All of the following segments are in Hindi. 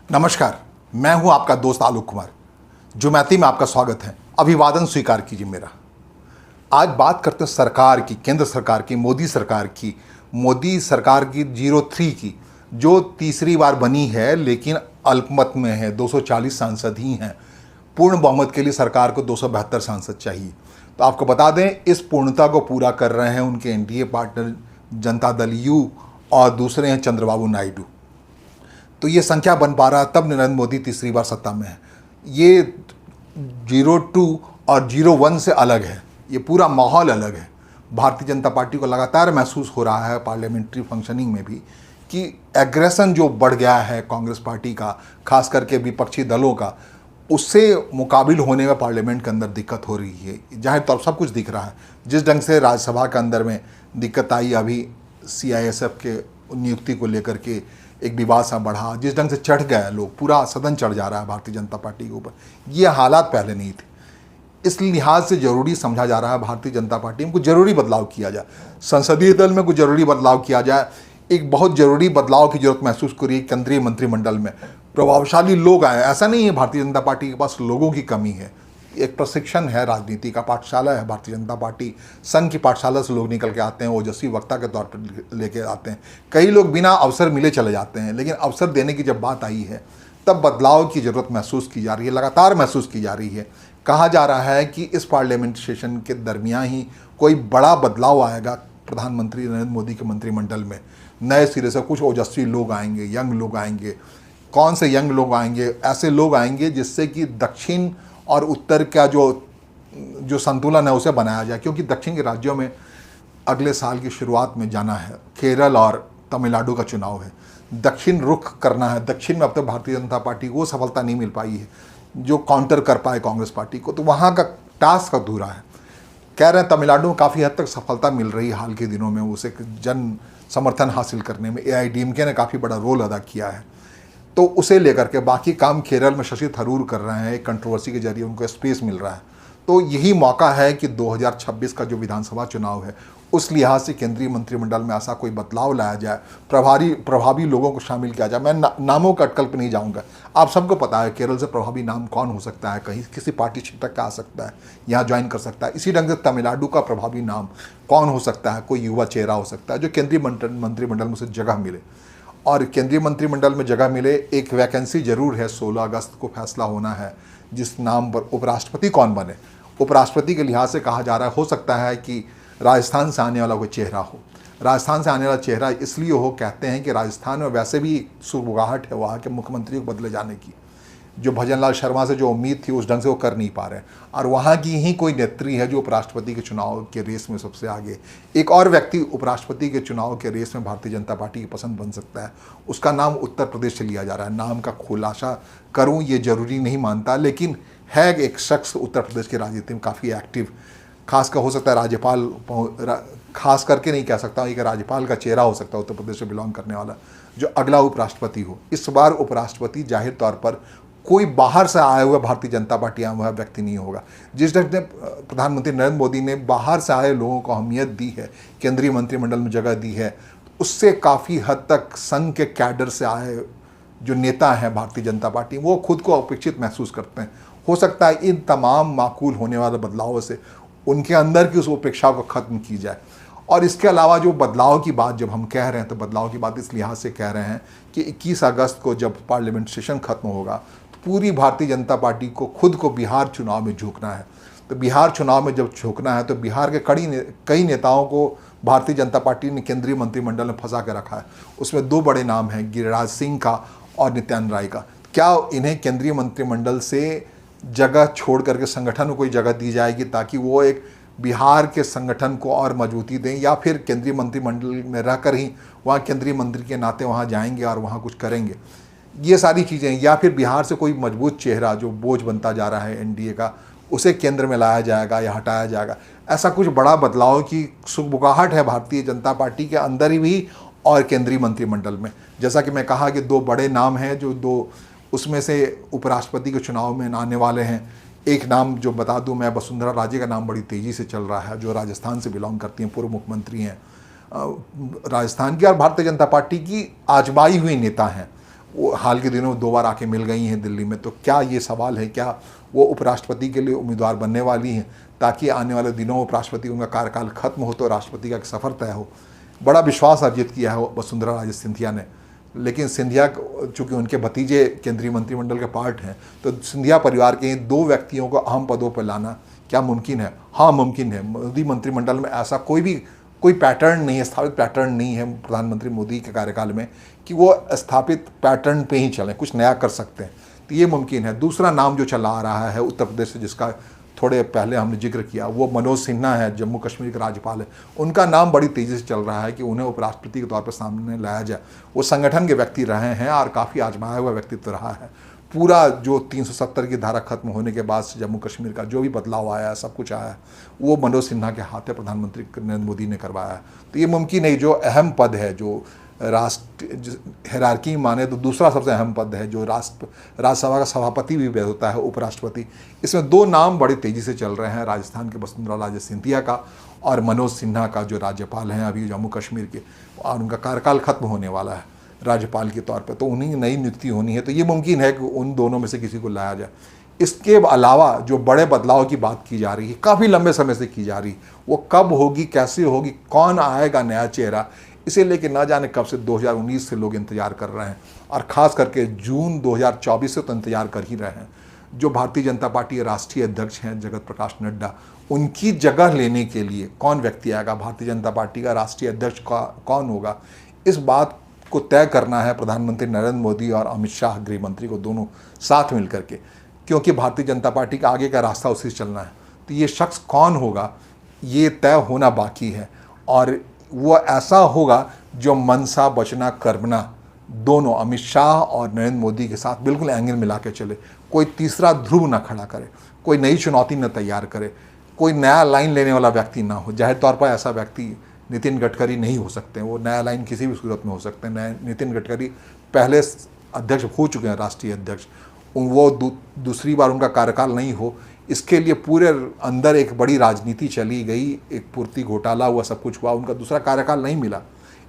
नमस्कार, मैं हूं आपका दोस्त आलोक कुमार। जुमैती में आपका स्वागत है। अभिवादन स्वीकार कीजिए मेरा। आज बात करते हैं सरकार की, केंद्र सरकार की, मोदी सरकार की 03 की, जो तीसरी बार बनी है लेकिन अल्पमत में है। 240 सांसद ही हैं। पूर्ण बहुमत के लिए सरकार को 272 सांसद चाहिए। तो आपको बता दें, इस पूर्णता को पूरा कर रहे हैं उनके NDA partner Janata Dal you और दूसरे हैं चंद्रबाबू नायडू। तो ये संख्या बन पा रहा है, तब नरेंद्र मोदी तीसरी बार सत्ता में है। ये 02 और 01 से अलग है। ये पूरा माहौल अलग है। भारतीय जनता पार्टी को लगातार महसूस हो रहा है पार्लियामेंट्री फंक्शनिंग में भी कि एग्रेशन जो बढ़ गया है कांग्रेस पार्टी का, खास करके विपक्षी दलों का, उससे मुकाबिल होने में पार्लियामेंट के अंदर दिक्कत हो रही है। जाहिर तौर सब कुछ दिख रहा है। जिस ढंग से राज्यसभा के अंदर में दिक्कत आई अभी CISF के नियुक्ति को लेकर के, एक विवाद सा बढ़ा, जिस ढंग से चढ़ गया लोग, पूरा सदन चढ़ जा रहा है भारतीय जनता पार्टी के ऊपर। ये हालात पहले नहीं थे। इस लिहाज से जरूरी समझा जा रहा है भारतीय जनता पार्टी में कुछ जरूरी बदलाव किया जाए, संसदीय दल में कुछ जरूरी बदलाव किया जाए। एक बहुत जरूरी बदलाव की जरूरत महसूस करी केंद्रीय मंत्रिमंडल में। प्रभावशाली लोग आए। ऐसा नहीं है भारतीय जनता पार्टी के पास लोगों की कमी है। एक प्रशिक्षण है, राजनीति का पाठशाला है भारतीय जनता पार्टी। संघ की पाठशाला से लोग निकल के आते हैं, ओजस्वी वक्ता के तौर पर लेके आते हैं। कई लोग बिना अवसर मिले चले जाते हैं, लेकिन अवसर देने की जब बात आई है तब बदलाव की ज़रूरत महसूस की जा रही है, लगातार महसूस की जा रही है। कहा जा रहा है कि इस पार्लियामेंट सेशन के दरमियान ही कोई बड़ा बदलाव आएगा प्रधानमंत्री नरेंद्र मोदी के मंत्रिमंडल में। नए सिरे से कुछ ओजस्वी लोग आएंगे, यंग लोग आएंगे। कौन से यंग लोग आएंगे? ऐसे लोग आएंगे जिससे कि दक्षिण और उत्तर का जो संतुलन है उसे बनाया जाए। क्योंकि दक्षिण के राज्यों में अगले साल की शुरुआत में जाना है। केरल और तमिलनाडु का चुनाव है। दक्षिण रुख करना है। दक्षिण में अब तक भारतीय जनता पार्टी को सफलता नहीं मिल पाई है जो काउंटर कर पाए कांग्रेस पार्टी को। तो वहाँ का टास्क अधूरा है। कह रहे हैं तमिलनाडु में काफ़ी हद तक सफलता मिल रही है हाल के दिनों में, उसे जन समर्थन हासिल करने में AIADMK ने काफ़ी बड़ा रोल अदा किया है। तो उसे लेकर के बाकी काम केरल में शशि थरूर कर रहे हैं। एक कंट्रोवर्सी के जरिए उनको स्पेस मिल रहा है। तो यही मौका है कि 2026 का जो विधानसभा चुनाव है उस लिहाज से केंद्रीय मंत्रिमंडल में ऐसा कोई बदलाव लाया जाए, प्रभावी लोगों को शामिल किया जाए। मैं नामों का अटकल पर नहीं जाऊंगा। आप सबको पता है केरल से प्रभावी नाम कौन हो सकता है। कहीं किसी पार्टी छिटक का आ सकता है, यहाँ ज्वाइन कर सकता है। इसी ढंग से तमिलनाडु का प्रभावी नाम कौन हो सकता है? कोई युवा चेहरा हो सकता है जो केंद्रीय मंत्रिमंडल में उसे जगह मिले। और केंद्रीय मंत्रिमंडल में जगह मिले। एक वैकेंसी जरूर है, 16 अगस्त को फैसला होना है जिस नाम पर उपराष्ट्रपति कौन बने। उपराष्ट्रपति के लिहाज से कहा जा रहा है हो सकता है कि राजस्थान से आने वाला कोई चेहरा हो। राजस्थान से आने वाला चेहरा इसलिए हो, कहते हैं कि राजस्थान में वैसे भी सुगबुगाहट है वहाँ के मुख्यमंत्री को बदले जाने की। जो भजनलाल शर्मा से जो उम्मीद थी उस ढंग से वो कर नहीं पा रहे हैं। और वहाँ की ही कोई नेत्री है जो उपराष्ट्रपति के चुनाव के रेस में सबसे आगे। एक और व्यक्ति उपराष्ट्रपति के चुनाव के रेस में भारतीय जनता पार्टी की पसंद बन सकता है। उसका नाम उत्तर प्रदेश से लिया जा रहा है। नाम का खुलासा करूँ ये जरूरी नहीं मानता, लेकिन है एक शख्स उत्तर प्रदेश की राजनीति में काफ़ी एक्टिव। खासकर हो सकता है राज्यपाल, खास करके नहीं कह सकता, एक राज्यपाल का चेहरा हो सकता है उत्तर प्रदेश से बिलोंग करने वाला, जो अगला उपराष्ट्रपति हो। इस बार उपराष्ट्रपति जाहिर तौर पर कोई बाहर से आया हुआ भारतीय जनता पार्टी आया हुआ व्यक्ति नहीं होगा। जिस ढंग से प्रधानमंत्री नरेंद्र मोदी ने बाहर से आए लोगों को अहमियत दी है, केंद्रीय मंत्रिमंडल में जगह दी है, उससे काफ़ी हद तक संघ के कैडर से आए जो नेता हैं भारतीय जनता पार्टी, वो खुद को अपेक्षित महसूस करते हैं। हो सकता है इन तमाम माकूल होने वाले बदलावों से उनके अंदर की उस उपेक्षा को ख़त्म की जाए। और इसके अलावा जो बदलाव की बात जब हम कह रहे हैं तो बदलाव की बात इस लिहाज से कह रहे हैं कि 21 अगस्त को जब पार्लियामेंट सेशन खत्म होगा तो पूरी भारतीय जनता पार्टी को खुद को बिहार चुनाव में झोंकना है। तो बिहार चुनाव में जब झोंकना है तो बिहार के कई नेताओं को भारतीय जनता पार्टी ने केंद्रीय मंत्रिमंडल में फंसा के रखा है। उसमें 2 बड़े नाम हैं, गिरिराज सिंह का और नित्यानंद राय का। क्या इन्हें केंद्रीय मंत्रिमंडल से जगह छोड़ करके संगठन को कोई जगह दी जाएगी ताकि वो एक बिहार के संगठन को और मजबूती दें, या फिर केंद्रीय मंत्रिमंडल में रहकर ही वहाँ केंद्रीय मंत्री के नाते वहाँ जाएंगे और वहाँ कुछ करेंगे? ये सारी चीज़ें, या फिर बिहार से कोई मजबूत चेहरा जो बोझ बनता जा रहा है एनडीए का, उसे केंद्र में लाया जाएगा या हटाया जाएगा? ऐसा कुछ बड़ा बदलाव की सुगबुगाहट है भारतीय जनता पार्टी के अंदर ही भी और केंद्रीय मंत्रिमंडल में। जैसा कि मैं कहा कि 2 बड़े नाम हैं जो 2, उसमें से उपराष्ट्रपति के चुनाव में आने वाले हैं। एक नाम जो बता दूं मैं, वसुंधरा राजे का नाम बड़ी तेज़ी से चल रहा है, जो राजस्थान से बिलोंग करती हैं, पूर्व मुख्यमंत्री हैं राजस्थान की और भारतीय जनता पार्टी की आजमाई हुई नेता हैं। वो हाल के दिनों में 2 बार आके मिल गई हैं दिल्ली में। तो क्या ये सवाल है, क्या वो उपराष्ट्रपति के लिए उम्मीदवार बनने वाली हैं ताकि आने वाले दिनों में उपराष्ट्रपति उनका कार्यकाल खत्म हो तो राष्ट्रपति का एक सफ़र तय हो? बड़ा विश्वास अर्जित किया है वसुंधरा राजे सिंधिया ने। लेकिन सिंधिया चूँकि उनके भतीजे केंद्रीय मंत्रिमंडल के पार्ट हैं, तो सिंधिया परिवार के 2 व्यक्तियों को अहम पदों पर लाना क्या मुमकिन है? हाँ, मुमकिन है। मोदी मंत्रिमंडल में ऐसा कोई पैटर्न नहीं है, स्थापित पैटर्न नहीं है प्रधानमंत्री मोदी के कार्यकाल में कि वो स्थापित पैटर्न पे ही चलें, कुछ नया कर सकते हैं, तो ये मुमकिन है। दूसरा नाम जो चला आ रहा है उत्तर प्रदेश से, जिसका थोड़े पहले हमने जिक्र किया, वो मनोज सिन्हा है, जम्मू कश्मीर के राज्यपाल है। उनका नाम बड़ी तेज़ी से चल रहा है कि उन्हें उपराष्ट्रपति के तौर पर सामने लाया जाए। वो संगठन के व्यक्ति रहे हैं और काफ़ी आजमाया हुआ व्यक्तित्व रहा है। पूरा जो 370 की धारा खत्म होने के बाद से जम्मू कश्मीर का जो भी बदलाव आया है, सब कुछ आया है, वो मनोज सिन्हा के हाथ में प्रधानमंत्री नरेंद्र मोदी ने करवाया है। तो ये मुमकिन है। जो अहम पद है, जो राष्ट्र हायरार्की माने तो दूसरा सबसे अहम पद है, जो राज्यसभा का सभापति भी होता है, उपराष्ट्रपति। इसमें 2 नाम बड़ी तेज़ी से चल रहे हैं, राजस्थान के वसुंधरा राजे सिंधिया का और मनोज सिन्हा का, जो राज्यपाल हैं अभी जम्मू कश्मीर के, और उनका कार्यकाल खत्म होने वाला है राज्यपाल के तौर पे, तो उन्हीं की नई नियुक्ति होनी है। तो ये मुमकिन है कि उन दोनों में से किसी को लाया जाए। इसके अलावा जो बड़े बदलाव की बात की जा रही है, काफ़ी लंबे समय से की जा रही है, वो कब होगी, कैसे होगी, कौन आएगा नया चेहरा, इसे लेके ना जाने कब से 2019 से लोग इंतजार कर रहे हैं, और ख़ास करके जून 2024 से तो इंतजार कर ही रहे हैं। जो भारतीय जनता पार्टी के राष्ट्रीय अध्यक्ष हैं जगत प्रकाश नड्डा, उनकी जगह लेने के लिए कौन व्यक्ति आएगा, भारतीय जनता पार्टी का राष्ट्रीय अध्यक्ष कौन होगा, इस बात को तय करना है प्रधानमंत्री नरेंद्र मोदी और अमित शाह गृह मंत्री को, दोनों साथ मिल करके, क्योंकि भारतीय जनता पार्टी का आगे का रास्ता उसी से चलना है। तो ये शख्स कौन होगा, ये तय होना बाकी है, और वो ऐसा होगा जो मनसा वचना कर्मणा दोनों अमित शाह और नरेंद्र मोदी के साथ बिल्कुल एंगल मिला के चले। कोई तीसरा ध्रुव ना खड़ा करे, कोई नई चुनौती न तैयार करे, कोई नया लाइन लेने वाला व्यक्ति ना हो। जाहिर तौर पर ऐसा व्यक्ति नितिन गडकरी नहीं हो सकते, वो नया लाइन किसी भी सूरत में हो सकते हैं। नितिन गडकरी पहले अध्यक्ष हो चुके हैं, राष्ट्रीय अध्यक्ष, वो दूसरी बार उनका कार्यकाल नहीं हो, इसके लिए पूरे अंदर एक बड़ी राजनीति चली गई, एक पूर्ति घोटाला हुआ, सब कुछ हुआ, उनका दूसरा कार्यकाल नहीं मिला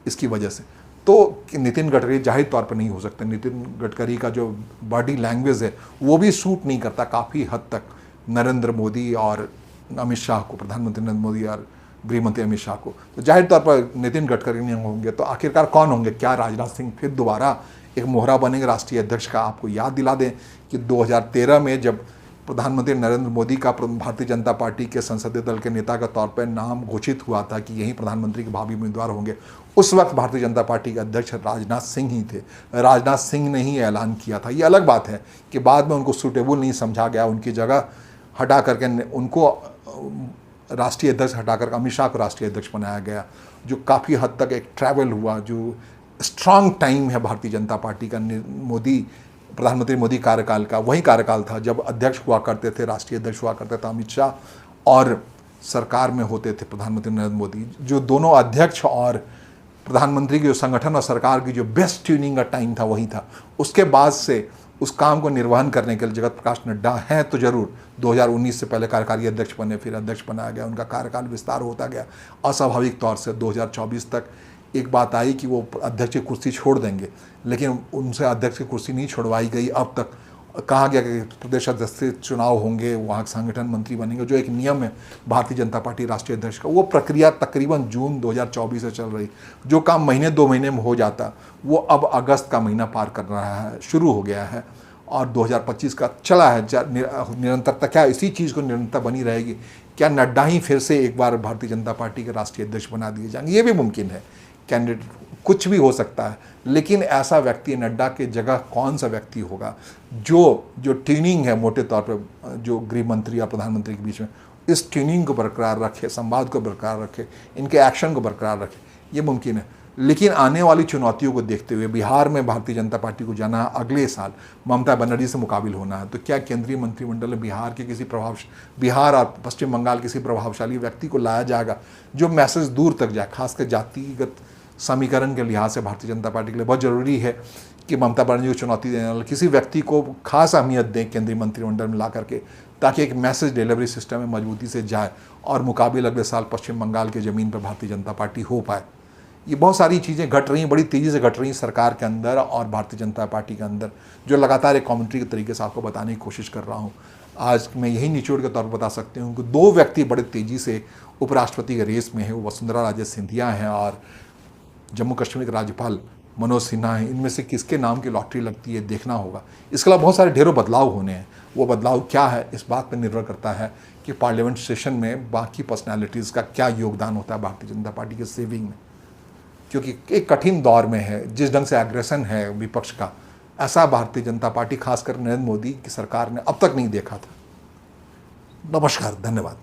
इसकी वजह से। तो नितिन गडकरी जाहिर तौर पर नहीं हो सकते। नितिन गडकरी का जो बॉडी लैंग्वेज है वो भी सूट नहीं करता काफ़ी हद तक नरेंद्र मोदी और अमित शाह को, प्रधानमंत्री नरेंद्र मोदी और गृह मंत्री अमित शाह को। तो जाहिर तौर पर नितिन गडकरी नहीं होंगे, तो आखिरकार कौन होंगे? क्या राजनाथ सिंह फिर दोबारा एक मोहरा बनेंगे राष्ट्रीय अध्यक्ष का? आपको याद दिला दें कि 2013 में जब प्रधानमंत्री नरेंद्र मोदी का भारतीय जनता पार्टी के संसदीय दल के नेता के तौर पर नाम घोषित हुआ था कि यही प्रधानमंत्री के भावी उम्मीदवार होंगे, उस वक्त भारतीय जनता पार्टी के अध्यक्ष राजनाथ सिंह ही थे। राजनाथ सिंह ने ही ऐलान किया था। ये अलग बात है कि बाद में उनको सूटेबल नहीं समझा गया, उनकी जगह हटा करके उनको राष्ट्रीय अध्यक्ष हटाकर अमित शाह को राष्ट्रीय अध्यक्ष बनाया गया, जो काफ़ी हद तक एक ट्रैवल हुआ, जो स्ट्रांग टाइम है भारतीय जनता पार्टी का। मोदी, प्रधानमंत्री मोदी कार्यकाल का वही कार्यकाल था जब अध्यक्ष हुआ करते थे, राष्ट्रीय अध्यक्ष हुआ करते थे अमित शाह, और सरकार में होते थे प्रधानमंत्री नरेंद्र मोदी। जो दोनों अध्यक्ष और प्रधानमंत्री की जो संगठन और सरकार की जो बेस्ट ट्यूनिंग का टाइम था वही था। उसके बाद से उस काम को निर्वहन करने के लिए जगत प्रकाश नड्डा हैं तो जरूर। 2019 से पहले कार्यकारी अध्यक्ष बने, फिर अध्यक्ष बनाया गया, उनका कार्यकाल विस्तार होता गया। अस्वाभाविक तौर से 2024 तक एक बात आई कि वो अध्यक्ष की कुर्सी छोड़ देंगे, लेकिन उनसे अध्यक्ष की कुर्सी नहीं छोड़वाई गई। अब तक कहा गया कि प्रदेश अध्यक्ष से चुनाव होंगे, वहाँ संगठन मंत्री बनेंगे, जो एक नियम है भारतीय जनता पार्टी राष्ट्रीय अध्यक्ष का। वो प्रक्रिया तकरीबन जून 2024 से चल रही। जो काम महीने 2 महीने में हो जाता, वो अब अगस्त का महीना पार कर रहा है, शुरू हो गया है, और 2025 का चला है निरंतरता। क्या इसी चीज़ को निरंतर बनी रहेगी? क्या नड्डा ही फिर से एक बार भारतीय जनता पार्टी के राष्ट्रीय अध्यक्ष बना दिए जाएंगे? ये भी मुमकिन है। कैंडिडेट कुछ भी हो सकता है, लेकिन ऐसा व्यक्ति नड्डा के जगह कौन सा व्यक्ति होगा जो ट्यूनिंग है मोटे तौर पर जो गृह मंत्री या प्रधानमंत्री के बीच में, इस ट्यूनिंग को बरकरार रखे, संवाद को बरकरार रखे, इनके एक्शन को बरकरार रखे, ये मुमकिन है। लेकिन आने वाली चुनौतियों को देखते हुए बिहार में भारतीय जनता पार्टी को जाना है, अगले साल ममता बनर्जी से मुकाबिल होना है, तो क्या केंद्रीय मंत्रिमंडल में बिहार और पश्चिम बंगाल किसी प्रभावशाली व्यक्ति को लाया जाएगा जो मैसेज दूर तक जाए? खासकर जातिगत समीकरण के लिहाज से भारतीय जनता पार्टी के लिए बहुत ज़रूरी है कि ममता बनर्जी को चुनौती देने वाले किसी व्यक्ति को खास अहमियत दें केंद्रीय मंत्रिमंडल में ला करके, ताकि एक मैसेज डिलीवरी सिस्टम में मजबूती से जाए और मुकाबले अगले साल पश्चिम बंगाल के ज़मीन पर भारतीय जनता पार्टी हो पाए। ये बहुत सारी चीज़ें घट रही हैं, बड़ी तेज़ी से घट रही हैं सरकार के अंदर और भारतीय जनता पार्टी के अंदर, जो लगातार एक कमेंट्री के तरीके से आपको बताने की कोशिश कर रहा हूँ। आज मैं यही निचोड़ के तौर पर बता सकती हूँ कि दो व्यक्ति बड़े तेज़ी से उपराष्ट्रपति के रेस में है, वो वसुंधरा राजे सिंधिया हैं और जम्मू कश्मीर के राज्यपाल मनोज सिन्हा हैं। इनमें से किसके नाम की लॉटरी लगती है देखना होगा। इसके अलावा बहुत सारे ढेरों बदलाव होने हैं। वो बदलाव क्या है इस बात पर निर्भर करता है कि पार्लियामेंट सेशन में बाकी पर्सनालिटीज़ का क्या योगदान होता है भारतीय जनता पार्टी के सेविंग में, क्योंकि एक कठिन दौर में है। जिस ढंग से एग्रेशन है विपक्ष का, ऐसा भारतीय जनता पार्टी खासकर नरेंद्र मोदी की सरकार ने अब तक नहीं देखा था। नमस्कार, धन्यवाद।